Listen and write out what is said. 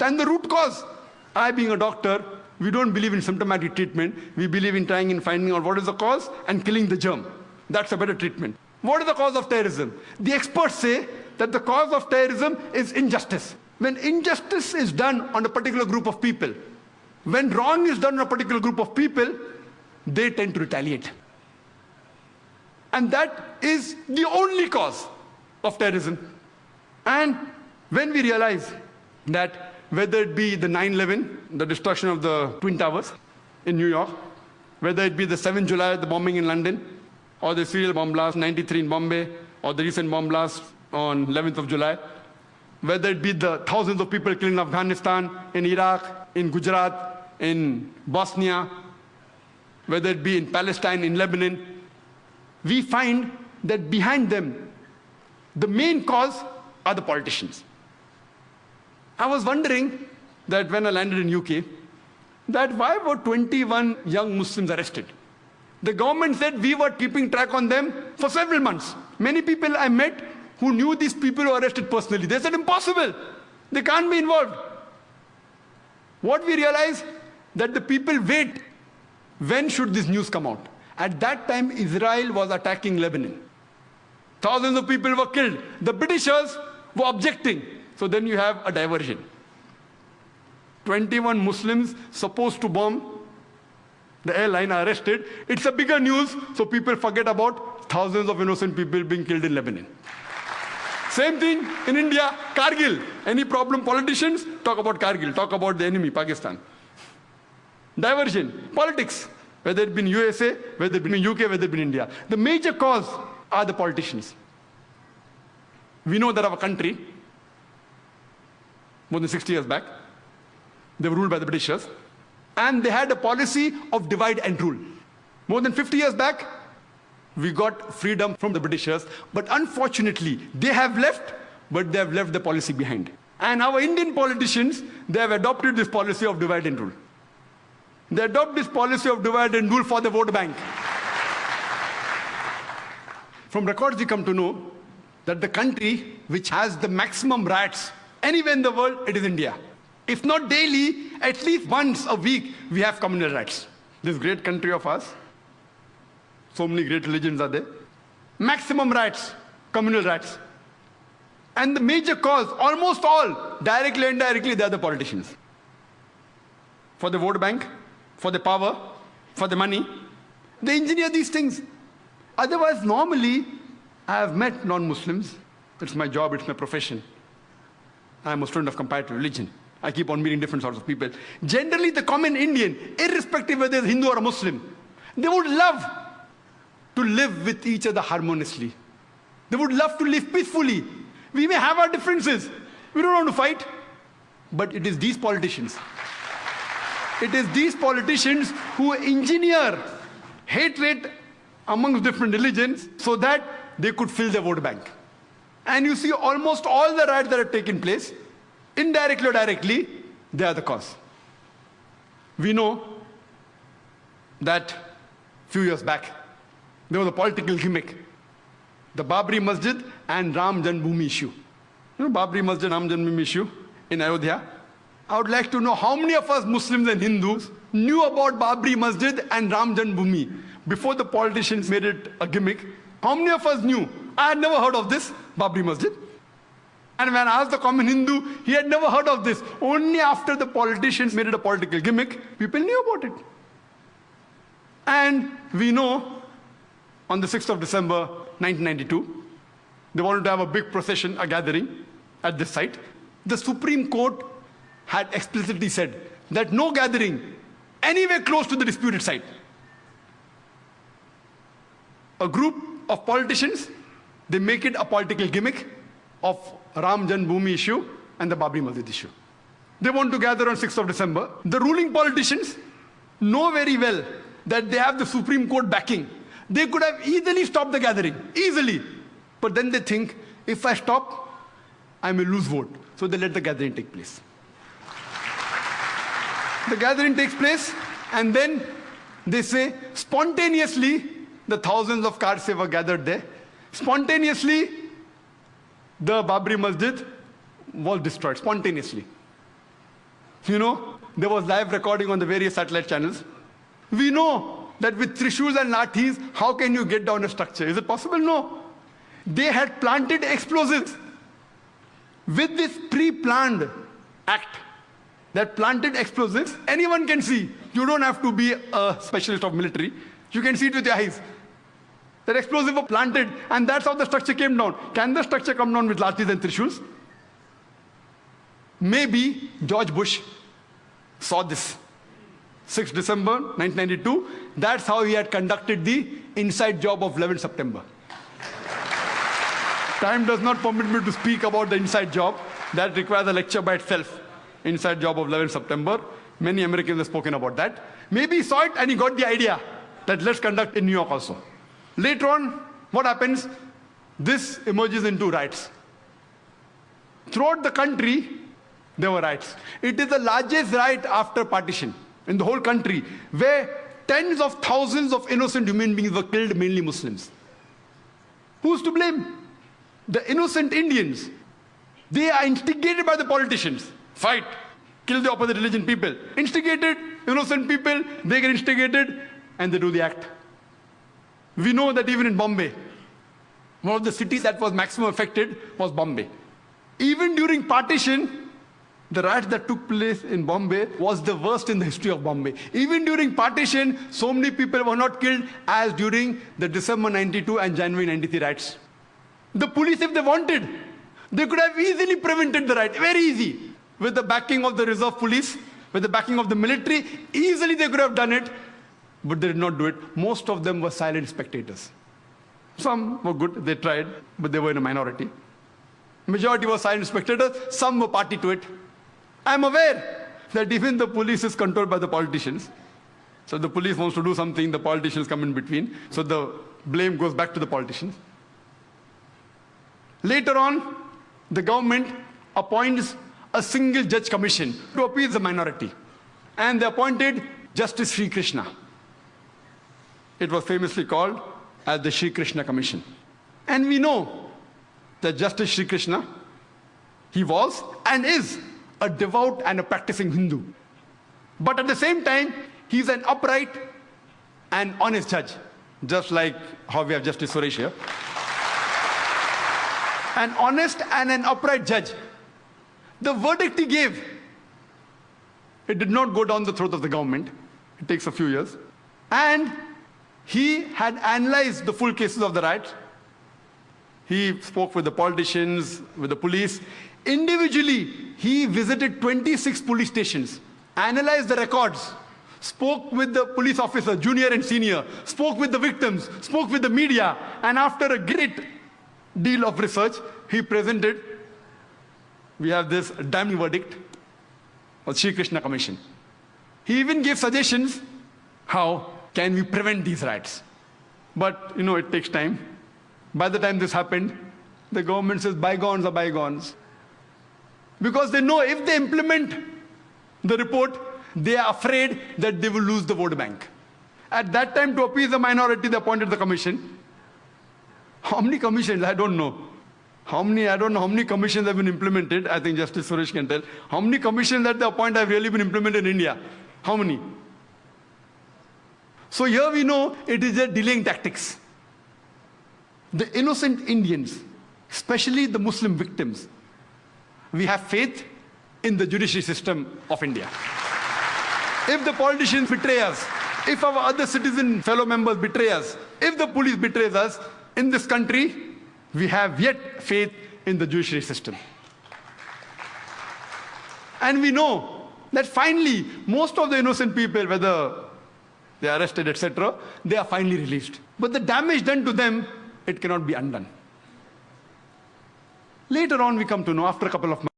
understand the root cause. I, being a doctor, we don't believe in symptomatic treatment. We believe in trying and finding out what is the cause and killing the germ. That's a better treatment. What is the cause of terrorism? The experts say that the cause of terrorism is injustice. When injustice is done on a particular group of people, when wrong is done on a particular group of people, they tend to retaliate. And that is the only cause of terrorism. And when we realize that whether it be the 9/11, the destruction of the Twin Towers in New York, whether it be the 7th July, the bombing in London, or the serial bomb blast 93 in Bombay, or the recent bomb blast on 11th of July, whether it be the thousands of people killed in Afghanistan, in Iraq, in Gujarat, in Bosnia, whether it be in Palestine, in Lebanon, we find that behind them, the main cause are the politicians. I was wondering that when I landed in UK, that why were 21 young Muslims arrested? The government said we were keeping track on them for several months. Many people I met who knew these people who were arrested personally. They said, impossible. They can't be involved. What we realized, that the people wait. When should this news come out? At that time, Israel was attacking Lebanon. Thousands of people were killed. The Britishers were objecting. So then you have a diversion. 21 Muslims supposed to bomb the airline are arrested. It's a bigger news, so people forget about thousands of innocent people being killed in Lebanon. Same thing in India, Kargil. Any problem, politicians talk about Kargil, talk about the enemy, Pakistan. Diversion, politics, whether it be in USA, whether it be in UK, whether it be in India. The major cause are the politicians. We know that our country, more than 60 years back, they were ruled by the Britishers, and they had a policy of divide and rule. More than 50 years back, we got freedom from the Britishers, but unfortunately, they have left, but they have left the policy behind. And our Indian politicians, they have adopted this policy of divide and rule. They adopt this policy of divide and rule for the vote bank. From records, we come to know that the country which has the maximum riots anywhere in the world, it is India. If not daily, at least once a week, we have communal riots. This great country of ours, so many great religions are there. Maximum riots, communal riots. And the major cause, almost all, directly and indirectly, they are the politicians. For the vote bank, for the power, for the money, they engineer these things. Otherwise, normally, I have met non-Muslims. It's my job, it's my profession. I'm a student of comparative religion. I keep on meeting different sorts of people. Generally, the common Indian, irrespective whether they're Hindu or a Muslim, they would love to live with each other harmoniously. They would love to live peacefully. We may have our differences. We don't want to fight. But it is these politicians. It is these politicians who engineer hatred amongst different religions so that they could fill their vote bank. And you see almost all the riots that have taken place, indirectly or directly, they are the cause. We know that a few years back, there was a political gimmick. The Babri Masjid and Ram Janmabhoomi issue. You know Babri Masjid, Ram Janmabhoomi issue in Ayodhya? I would like to know how many of us Muslims and Hindus knew about Babri Masjid and Ram Janmabhoomi before the politicians made it a gimmick. How many of us knew? I had never heard of this, Babri Masjid. And when I asked the common Hindu, he had never heard of this. Only after the politicians made it a political gimmick, people knew about it. And we know on the 6th of December, 1992, they wanted to have a big procession, a gathering at this site. The Supreme Court had explicitly said that no gathering anywhere close to the disputed site. A group of politicians, they make it a political gimmick of Ram Janmabhoomi issue and the Babri Masjid issue. They want to gather on 6th of December. The ruling politicians know very well that they have the Supreme Court backing. They could have easily stopped the gathering, easily. But then they think, if I stop, I may lose vote. So they let the gathering take place. The gathering takes place, and then they say, spontaneously, the thousands of cars were gathered there. Spontaneously, the Babri Masjid was destroyed, spontaneously. You know, there was live recording on the various satellite channels. We know that with Trishuls and Lathis, how can you get down a structure? Is it possible? No. They had planted explosives. With this pre-planned act that planted explosives, anyone can see. You don't have to be a specialist of military. You can see it with your eyes. That explosive was planted, and that's how the structure came down. Can the structure come down with Lathis and Trishuls? Maybe George Bush saw this. 6 December 1992, that's how he had conducted the inside job of 11 September. Time does not permit me to speak about the inside job. That requires a lecture by itself. Inside job of 11 September. Many Americans have spoken about that. Maybe he saw it and he got the idea that let's conduct in New York also. Later on, what happens? This emerges into riots. Throughout the country, there were riots. It is the largest riot after partition in the whole country, where tens of thousands of innocent human beings were killed, mainly Muslims. Who's to blame? The innocent Indians. They are instigated by the politicians. Fight, kill the opposite religion people. Instigated, innocent people, they get instigated and they do the act. We know that even in Bombay, one of the cities that was maximum affected was Bombay. Even during partition, the riots that took place in Bombay was the worst in the history of Bombay. Even during partition, so many people were not killed as during the December 92 and January 93 riots. The police, if they wanted, they could have easily prevented the riot, very easy. With the backing of the reserve police, with the backing of the military, easily they could have done it, but they did not do it. Most of them were silent spectators. Some were good, they tried, but they were in a minority. Majority were silent spectators, some were party to it. I'm aware that even the police is controlled by the politicians. So the police wants to do something, the politicians come in between. So the blame goes back to the politicians. Later on, the government appoints a single judge commission to appease the minority. And they appointed Justice Sri Krishna. It was famously called as the Sri Krishna Commission. And we know that Justice Sri Krishna, he was and is a devout and a practicing Hindu. But at the same time, he's an upright and honest judge, just like how we have Justice Suresh here. An honest and an upright judge. The verdict he gave, it did not go down the throat of the government. It takes a few years. And he had analyzed the full cases of the riots. He spoke with the politicians, with the police. Individually, he visited 26 police stations, analyzed the records, spoke with the police officer, junior and senior, spoke with the victims, spoke with the media, and after a great deal of research, he presented, we have this damning verdict of Sri Krishna Commission. He even gave suggestions, how can we prevent these riots? But, you know, it takes time. By the time this happened, the government says bygones are bygones. Because they know if they implement the report, they are afraid that they will lose the vote bank. At that time, to appease the minority, they appointed the commission. How many commissions? I don't know. I don't know how many commissions have been implemented. I think Justice Suresh can tell. How many commissions that they appoint have really been implemented in India? How many? So here we know it is a delaying tactics. The innocent Indians, especially the Muslim victims, we have faith in the judiciary system of India. If the politicians betray us, if our other citizen fellow members betray us, if the police betrays us, in this country, we have yet faith in the judiciary system. And we know that finally, most of the innocent people, whether they are arrested, etc., they are finally released. But the damage done to them, it cannot be undone. Later on, we come to know, after a couple of months,